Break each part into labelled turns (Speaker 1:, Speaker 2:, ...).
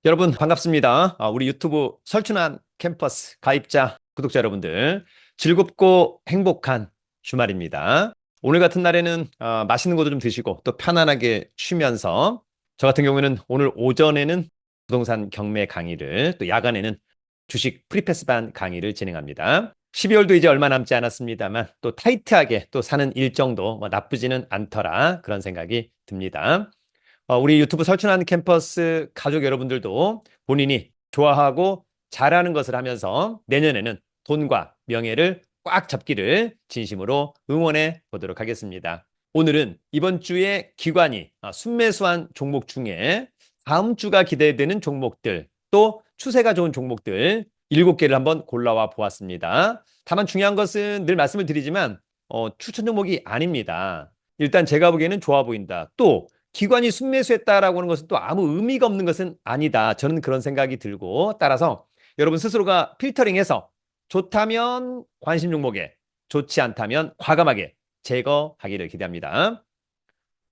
Speaker 1: 여러분 반갑습니다. 우리 유튜브 설춘한 캠퍼스 가입자, 구독자 여러분들 즐겁고 행복한 주말입니다. 오늘 같은 날에는 맛있는 것도 좀 드시고 또 편안하게 쉬면서 저 같은 경우에는 오늘 오전에는 부동산 경매 강의를 또 야간에는 주식 프리패스반 강의를 진행합니다. 12월도 이제 얼마 남지 않았습니다만 또 타이트하게 또 사는 일정도 뭐 나쁘지는 않더라 그런 생각이 듭니다. 우리 유튜브 설춘한 캠퍼스 가족 여러분들도 본인이 좋아하고 잘하는 것을 하면서 내년에는 돈과 명예를 꽉 잡기를 진심으로 응원해 보도록 하겠습니다. 오늘은 이번 주에 기관이 순매수한 종목 중에 다음 주가 기대되는 종목들, 또 추세가 좋은 종목들 7개를 한번 골라와 보았습니다. 다만 중요한 것은 늘 말씀을 드리지만 추천 종목이 아닙니다. 일단 제가 보기에는 좋아 보인다. 또 기관이 순매수했다라고 하는 것은 또 아무 의미가 없는 것은 아니다. 저는 그런 생각이 들고, 따라서 여러분 스스로가 필터링해서 좋다면 관심 종목에, 좋지 않다면 과감하게 제거하기를 기대합니다.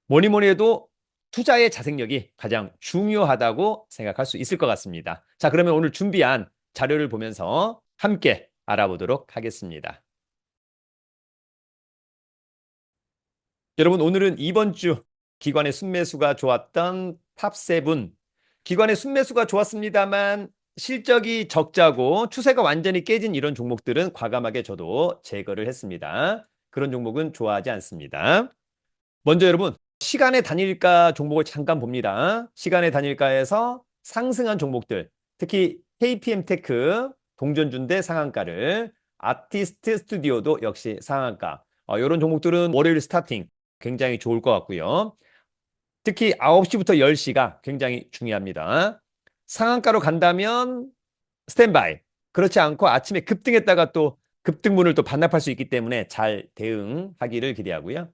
Speaker 1: 뭐니 뭐니 해도 투자의 자생력이 가장 중요하다고 생각할 수 있을 것 같습니다. 자, 그러면 오늘 준비한 자료를 보면서 함께 알아보도록 하겠습니다. 여러분, 오늘은 이번 주 기관의 순매수가 좋았던 탑7, 기관의 순매수가 좋았습니다만 실적이 적자고 추세가 완전히 깨진 이런 종목들은 과감하게 저도 제거를 했습니다. 그런 종목은 좋아하지 않습니다. 먼저 여러분, 시간의 단일가 종목을 잠깐 봅니다. 시간의 단일가에서 상승한 종목들, 특히 KPM테크, 동전준대 상한가를, 아티스트 스튜디오도 역시 상한가, 이런 종목들은 월요일 스타팅 굉장히 좋을 것 같고요. 특히 9시부터 10시가 굉장히 중요합니다. 상한가로 간다면 스탠바이. 그렇지 않고 아침에 급등했다가 또 급등분을 또 반납할 수 있기 때문에 잘 대응하기를 기대하고요.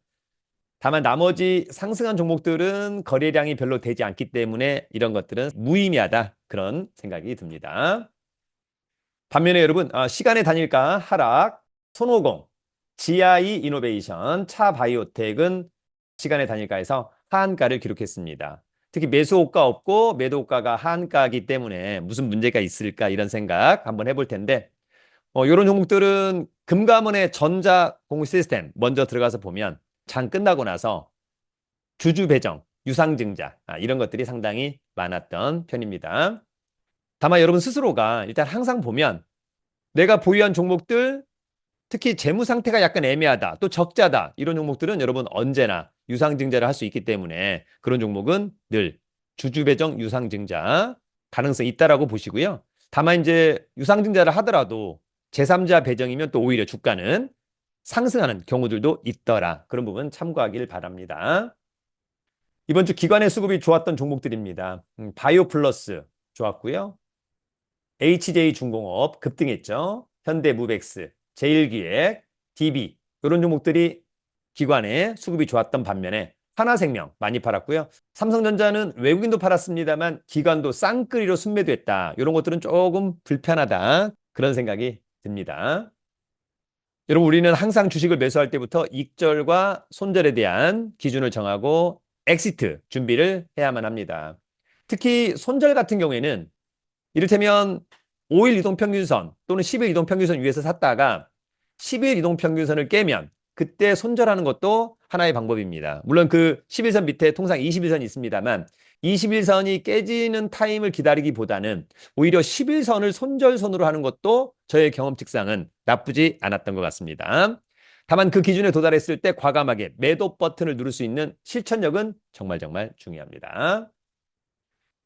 Speaker 1: 다만 나머지 상승한 종목들은 거래량이 별로 되지 않기 때문에 이런 것들은 무의미하다 그런 생각이 듭니다. 반면에 여러분 시간의 단일가 하락, 손오공, GI 이노베이션, 차바이오텍은 시간의 단일가에서 하한가를 기록했습니다. 특히 매수호가 없고 매도호가가 하한가이기 때문에 무슨 문제가 있을까 이런 생각 한번 해볼 텐데 이런 종목들은 금감원의 전자공유 시스템 먼저 들어가서 보면 장 끝나고 나서 주주 배정, 유상증자 이런 것들이 상당히 많았던 편입니다. 다만 여러분 스스로가 일단 항상 보면 내가 보유한 종목들 특히 재무 상태가 약간 애매하다, 또 적자다 이런 종목들은 여러분 언제나 유상증자를 할 수 있기 때문에 그런 종목은 늘 주주 배정 유상증자 가능성이 있다라고 보시고요. 다만 이제 유상증자를 하더라도 제3자 배정이면 또 오히려 주가는 상승하는 경우들도 있더라. 그런 부분 참고하길 바랍니다. 이번 주 기관의 수급이 좋았던 종목들입니다. 바이오플러스 좋았고요. HJ중공업 급등했죠. 현대무벡스, 제일기획, DB 이런 종목들이 기관의 수급이 좋았던 반면에 하나생명 많이 팔았고요. 삼성전자는 외국인도 팔았습니다만 기관도 쌍끌이로 순매도했다. 이런 것들은 조금 불편하다. 그런 생각이 듭니다. 여러분 우리는 항상 주식을 매수할 때부터 익절과 손절에 대한 기준을 정하고 엑시트 준비를 해야만 합니다. 특히 손절 같은 경우에는 이를테면 5일 이동평균선 또는 10일 이동평균선 위에서 샀다가 10일 이동평균선을 깨면 그때 손절하는 것도 하나의 방법입니다. 물론 그 11선 밑에 통상 21선이 있습니다만 21선이 깨지는 타임을 기다리기보다는 오히려 11선을 손절선으로 하는 것도 저의 경험칙상은 나쁘지 않았던 것 같습니다. 다만 그 기준에 도달했을 때 과감하게 매도 버튼을 누를 수 있는 실천력은 정말 중요합니다.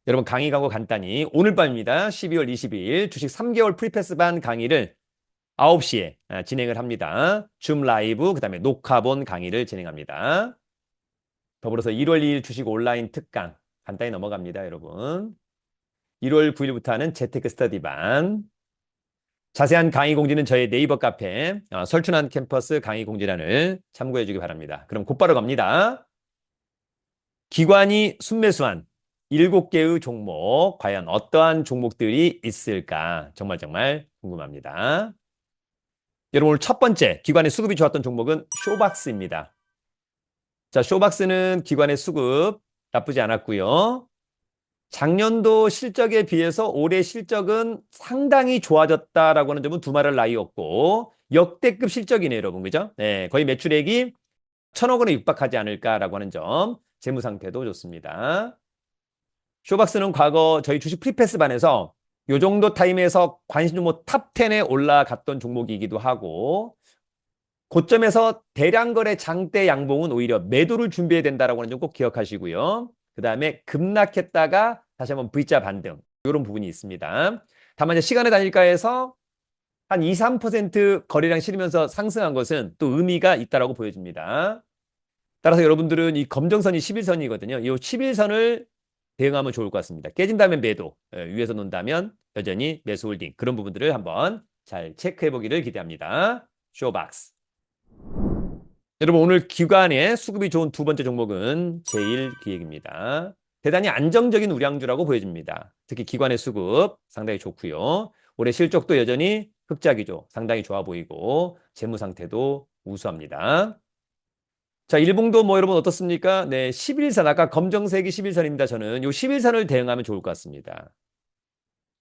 Speaker 1: 여러분 강의 광고 간단히 오늘 밤입니다. 12월 22일 주식 3개월 프리패스반 강의를 9시에 진행을 합니다. 줌 라이브 그다음에 녹화본 강의를 진행합니다. 더불어서 1월 2일 주식 온라인 특강 간단히 넘어갑니다. 여러분 1월 9일부터 하는 재테크 스터디반 자세한 강의 공지는 저희 네이버 카페 설춘한 캠퍼스 강의 공지란을 참고해 주기 바랍니다. 그럼 곧바로 갑니다. 기관이 순매수한 7개의 종목, 과연 어떠한 종목들이 있을까? 정말 궁금합니다. 여러분, 오늘 첫 번째 기관의 수급이 좋았던 종목은 쇼박스입니다. 자, 쇼박스는 기관의 수급 나쁘지 않았고요. 작년도 실적에 비해서 올해 실적은 상당히 좋아졌다라고 하는 점은 두말할 나위 없고 역대급 실적이네요, 여러분. 그죠? 네, 거의 매출액이 1,000억 원에 육박하지 않을까라고 하는 점. 재무 상태도 좋습니다. 쇼박스는 과거 저희 주식 프리패스 반에서 요 정도 타임에서 관심 종목 탑 10에 올라갔던 종목이기도 하고 고점에서 대량 거래 장대 양봉은 오히려 매도를 준비해야 된다라고 하는 점 꼭 기억하시고요. 그 다음에 급락했다가 다시 한번 V자 반등 이런 부분이 있습니다. 다만 이제 시간의 단일가에서 한 2, 3% 거래량 실으면서 상승한 것은 또 의미가 있다라고 보여집니다. 따라서 여러분들은 이 검정선이 11선이거든요. 이 11선을 대응하면 좋을 것 같습니다. 깨진다면 매도, 위에서 논다면 여전히 매수 홀딩 그런 부분들을 한번 잘 체크해 보기를 기대합니다. 쇼박스. 여러분 오늘 기관의 수급이 좋은 두 번째 종목은 제일기획입니다. 대단히 안정적인 우량주라고 보여집니다. 특히 기관의 수급 상당히 좋고요. 올해 실적도 여전히 흑자기조 상당히 좋아 보이고 재무 상태도 우수합니다. 자, 일봉도 뭐 여러분 어떻습니까? 네, 11선 아까 검정색이 11선입니다. 저는 요 11선을 대응하면 좋을 것 같습니다.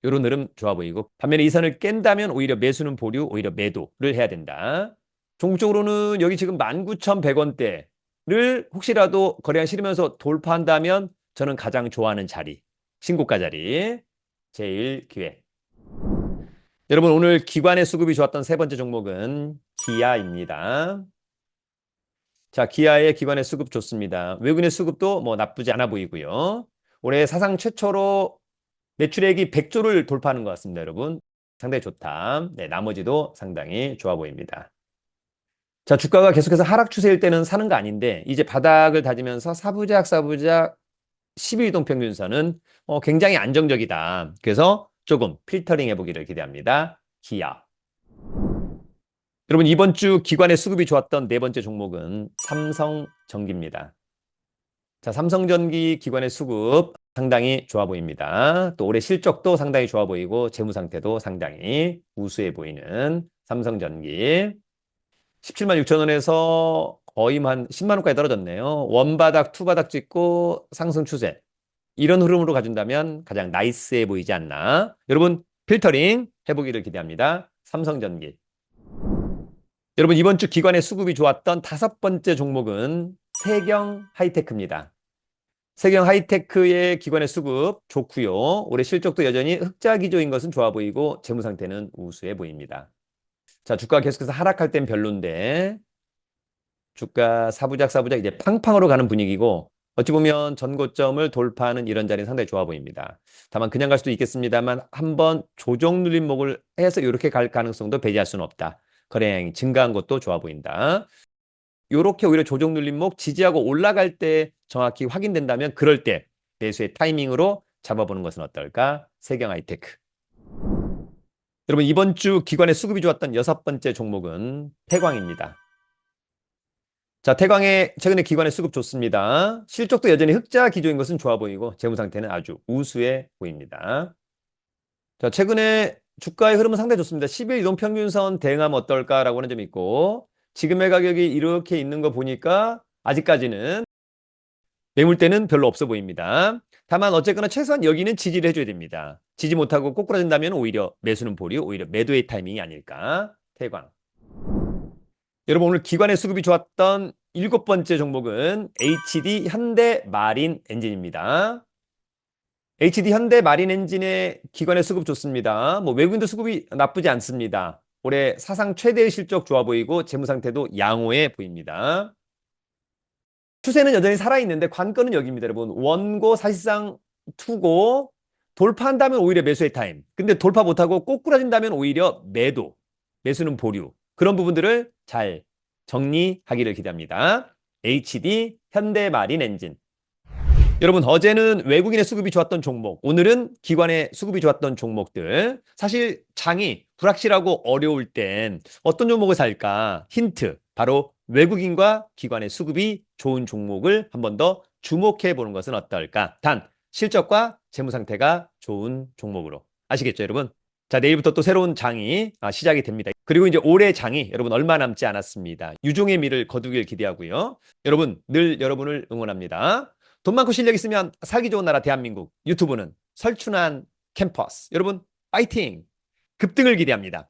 Speaker 1: 요런 흐름 좋아 보이고 반면에 이 선을 깬다면 오히려 매수는 보류, 오히려 매도를 해야 된다. 종목적으로는 여기 지금 19,100원대를 혹시라도 거래량 실으면서 돌파한다면 저는 가장 좋아하는 자리, 신고가 자리, 제일 기회. 여러분 오늘 기관의 수급이 좋았던 세 번째 종목은 기아입니다. 자, 기아의 기관의 수급 좋습니다. 외국인의 수급도 뭐 나쁘지 않아 보이고요. 올해 사상 최초로 매출액이 100조를 돌파하는 것 같습니다, 여러분. 상당히 좋다. 네, 나머지도 상당히 좋아 보입니다. 자, 주가가 계속해서 하락 추세일 때는 사는 거 아닌데 이제 바닥을 다지면서 사부작 12이동 평균선은 굉장히 안정적이다. 그래서 조금 필터링 해보기를 기대합니다. 기아. 여러분 이번 주 기관의 수급이 좋았던 네 번째 종목은 삼성전기입니다. 자, 삼성전기 기관의 수급 상당히 좋아 보입니다. 또 올해 실적도 상당히 좋아 보이고 재무 상태도 상당히 우수해 보이는 삼성전기. 17만 6천 원에서 거의 한 10만 원까지 떨어졌네요. 원바닥, 투바닥 찍고 상승 추세. 이런 흐름으로 가준다면 가장 나이스해 보이지 않나. 여러분 필터링 해보기를 기대합니다. 삼성전기. 여러분 이번 주 기관의 수급이 좋았던 다섯 번째 종목은 세경 하이테크입니다. 세경 하이테크의 기관의 수급 좋고요. 올해 실적도 여전히 흑자 기조인 것은 좋아 보이고 재무 상태는 우수해 보입니다. 자, 주가 계속해서 하락할 땐 별론데 주가 사부작 이제 팡팡으로 가는 분위기고 어찌 보면 전고점을 돌파하는 이런 자리는 상당히 좋아 보입니다. 다만 그냥 갈 수도 있겠습니다만 한번 조정 눌림목을 해서 이렇게 갈 가능성도 배제할 수는 없다. 거래량이 증가한 것도 좋아 보인다. 이렇게 오히려 조정 눌림목 지지하고 올라갈 때 정확히 확인된다면 그럴 때 매수의 타이밍으로 잡아보는 것은 어떨까? 세경 하이테크. 여러분 이번 주 기관의 수급이 좋았던 여섯 번째 종목은 태광입니다. 자, 태광의 최근에 기관의 수급 좋습니다. 실적도 여전히 흑자 기조인 것은 좋아 보이고 재무 상태는 아주 우수해 보입니다. 자, 최근에 주가의 흐름은 상당히 좋습니다. 10일 이동 평균선 대응하면 어떨까라고 하는 점이 있고 지금의 가격이 이렇게 있는 거 보니까 아직까지는 매물대는 별로 없어 보입니다. 다만 어쨌거나 최소한 여기는 지지를 해줘야 됩니다. 지지 못하고 꼬꾸라진다면 오히려 매수는 보류, 오히려 매도의 타이밍이 아닐까. 태광. 여러분 오늘 기관의 수급이 좋았던 일곱 번째 종목은 HD 현대 마린 엔진입니다. HD 현대 마린 엔진의 기관의 수급 좋습니다. 뭐 외국인도 수급이 나쁘지 않습니다. 올해 사상 최대의 실적 좋아 보이고 재무 상태도 양호해 보입니다. 추세는 여전히 살아있는데 관건은 여기입니다, 여러분. 원고 사실상 투고 돌파한다면 오히려 매수의 타임. 근데 돌파 못하고 꼬꾸라진다면 오히려 매도. 매수는 보류. 그런 부분들을 잘 정리하기를 기대합니다. HD 현대마린 엔진. 여러분 어제는 외국인의 수급이 좋았던 종목, 오늘은 기관의 수급이 좋았던 종목들. 사실 장이 불확실하고 어려울 땐 어떤 종목을 살까? 힌트, 바로 외국인과 기관의 수급이 좋은 종목을 한 번 더 주목해 보는 것은 어떨까? 단, 실적과 재무 상태가 좋은 종목으로. 아시겠죠, 여러분? 자, 내일부터 또 새로운 장이 시작이 됩니다. 그리고 이제 올해 장이 여러분 얼마 남지 않았습니다. 유종의 미를 거두길 기대하고요. 여러분, 늘 여러분을 응원합니다. 돈 많고 실력 있으면 살기 좋은 나라 대한민국. 유튜브는 설춘한 캠퍼스. 여러분, 파이팅! 급등을 기대합니다.